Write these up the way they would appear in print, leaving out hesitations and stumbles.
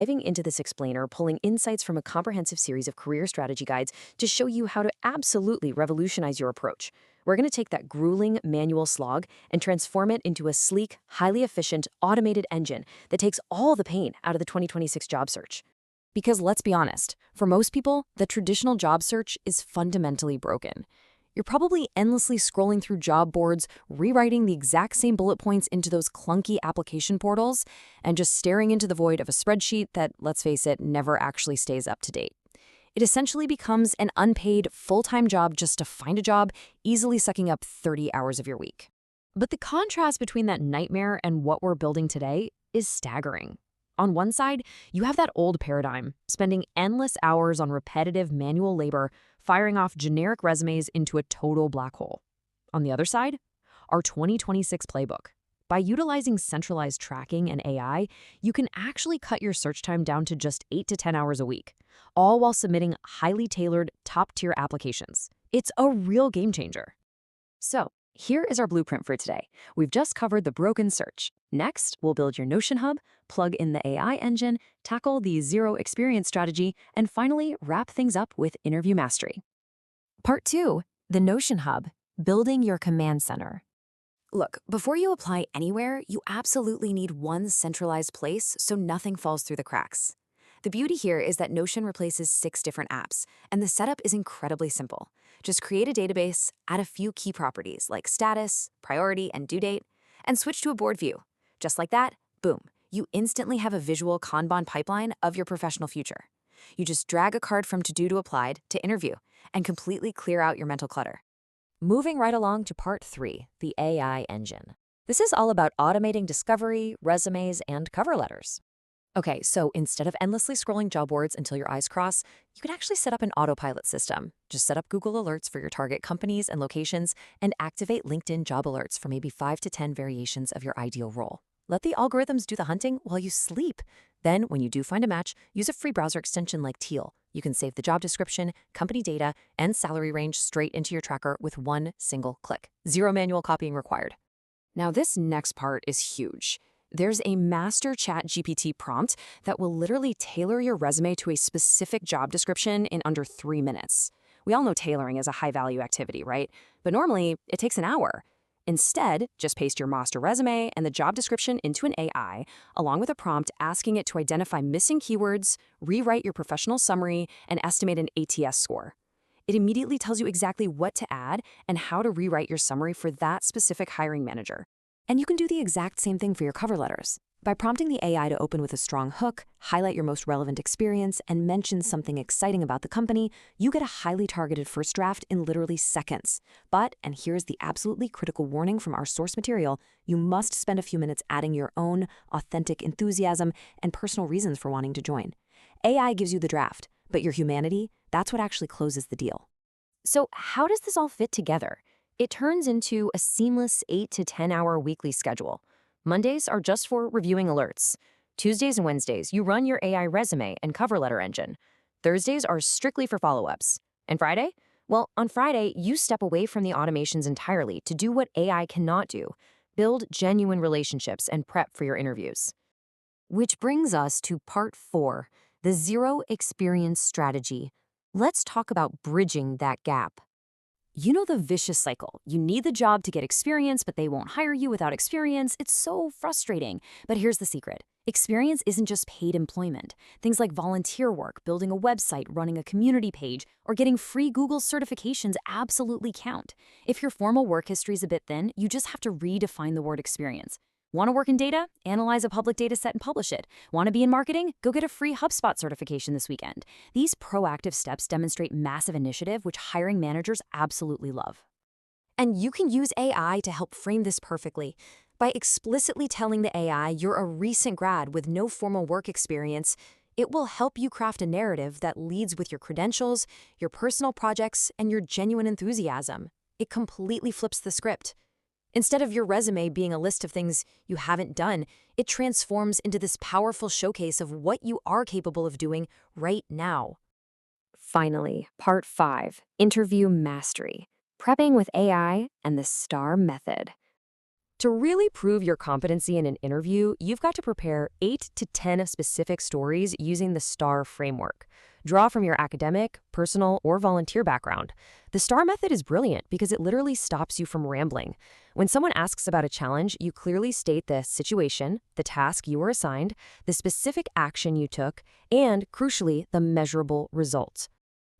Diving into this explainer, pulling insights from a comprehensive series of career strategy guides to show you how to absolutely revolutionize your approach. We're going to take that grueling manual slog and transform it into a sleek, highly efficient, automated engine that takes all the pain out of the 2026 job search. Because let's be honest, for most people, the traditional job search is fundamentally broken. You're probably endlessly scrolling through job boards, rewriting the exact same bullet points into those clunky application portals, and just staring into the void of a spreadsheet that, let's face it, never actually stays up to date. It essentially becomes an unpaid, full-time job just to find a job, easily sucking up 30 hours of your week. But the contrast between that nightmare and what we're building today is staggering. On one side, you have that old paradigm, spending endless hours on repetitive manual labor, firing off generic resumes into a total black hole. On the other side, our 2026 playbook. By utilizing centralized tracking and AI, you can actually cut your search time down to just 8 to 10 hours a week, all while submitting highly tailored, top-tier applications. It's a real game changer. So, here is our blueprint for today. We've just covered the broken search. Next, we'll build your Notion hub, plug in the AI engine, tackle the zero experience strategy, and finally wrap things up with interview mastery. Part 2, the Notion hub, building your command center. Look, before you apply anywhere, you absolutely need one centralized place so nothing falls through the cracks. The beauty here is that Notion replaces 6 different apps, and the setup is incredibly simple. Just create a database, add a few key properties like status, priority, and due date, and switch to a board view. Just like that, boom, you instantly have a visual Kanban pipeline of your professional future. You just drag a card from to-do to applied to interview and completely clear out your mental clutter. Moving right along to part 3, the AI engine. This is all about automating discovery, resumes, and cover letters. Okay, so instead of endlessly scrolling job boards until your eyes cross, you can actually set up an autopilot system. Just set up Google Alerts for your target companies and locations and activate LinkedIn job alerts for maybe 5 to 10 variations of your ideal role. Let the algorithms do the hunting while you sleep. Then, when you do find a match, use a free browser extension like Teal. You can save the job description, company data, and salary range straight into your tracker with one single click. Zero manual copying required. Now, this next part is huge. There's a master ChatGPT prompt that will literally tailor your resume to a specific job description in under 3 minutes. We all know tailoring is a high-value activity, right? But normally, it takes an hour. Instead, just paste your master resume and the job description into an AI, along with a prompt asking it to identify missing keywords, rewrite your professional summary, and estimate an ATS score. It immediately tells you exactly what to add and how to rewrite your summary for that specific hiring manager. And you can do the exact same thing for your cover letters. By prompting the AI to open with a strong hook, highlight your most relevant experience, and mention something exciting about the company, you get a highly targeted first draft in literally seconds. But, and here's the absolutely critical warning from our source material, you must spend a few minutes adding your own authentic enthusiasm and personal reasons for wanting to join. AI gives you the draft, but your humanity, that's what actually closes the deal. So how does this all fit together? It turns into a seamless 8 to 10 hour weekly schedule. Mondays are just for reviewing alerts. Tuesdays and Wednesdays, you run your AI resume and cover letter engine. Thursdays are strictly for follow-ups. And Friday? Well, on Friday, you step away from the automations entirely to do what AI cannot do: build genuine relationships and prep for your interviews. Which brings us to part 4, the zero experience strategy. Let's talk about bridging that gap. You know the vicious cycle. You need the job to get experience, but they won't hire you without experience. It's so frustrating. But here's the secret. Experience isn't just paid employment. Things like volunteer work, building a website, running a community page, or getting free Google certifications absolutely count. If your formal work history is a bit thin, you just have to redefine the word experience. Want to work in data? Analyze a public data set and publish it. Want to be in marketing? Go get a free HubSpot certification this weekend. These proactive steps demonstrate massive initiative, which hiring managers absolutely love. And you can use AI to help frame this perfectly. By explicitly telling the AI you're a recent grad with no formal work experience, it will help you craft a narrative that leads with your credentials, your personal projects, and your genuine enthusiasm. It completely flips the script. Instead of your resume being a list of things you haven't done, it transforms into this powerful showcase of what you are capable of doing right now. Finally, part 5, interview mastery, prepping with AI and the STAR method. To really prove your competency in an interview, you've got to prepare 8 to 10 specific stories using the STAR framework. Draw from your academic, personal, or volunteer background. The STAR method is brilliant because it literally stops you from rambling. When someone asks about a challenge, you clearly state the situation, the task you were assigned, the specific action you took, and, crucially, the measurable results.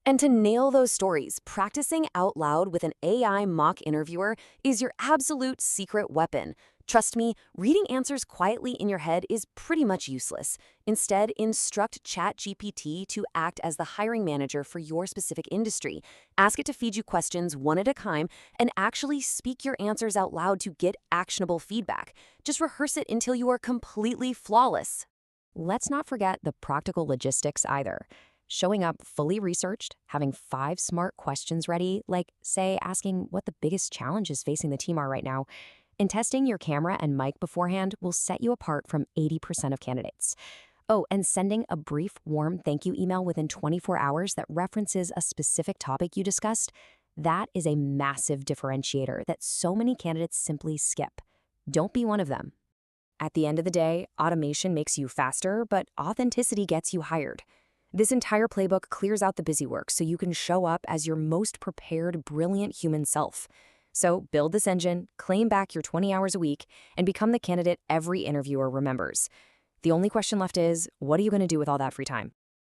And to nail those stories, practicing out loud with an AI mock interviewer is your absolute secret weapon. Trust me, reading answers quietly in your head is pretty much useless. Instead, instruct ChatGPT to act as the hiring manager for your specific industry. Ask it to feed you questions one at a time and actually speak your answers out loud to get actionable feedback. Just rehearse it until you are completely flawless. Let's not forget the practical logistics either. Showing up fully researched, having 5 smart questions ready, like, say, asking what the biggest challenges facing the team are right now, and testing your camera and mic beforehand will set you apart from 80% of candidates. Oh, and sending a brief, warm thank you email within 24 hours that references a specific topic you discussed, that is a massive differentiator that so many candidates simply skip. Don't be one of them. At the end of the day, automation makes you faster, but authenticity gets you hired. This entire playbook clears out the busy work so you can show up as your most prepared, brilliant human self. So build this engine, claim back your 20 hours a week, and become the candidate every interviewer remembers. The only question left is, what are you going to do with all that free time?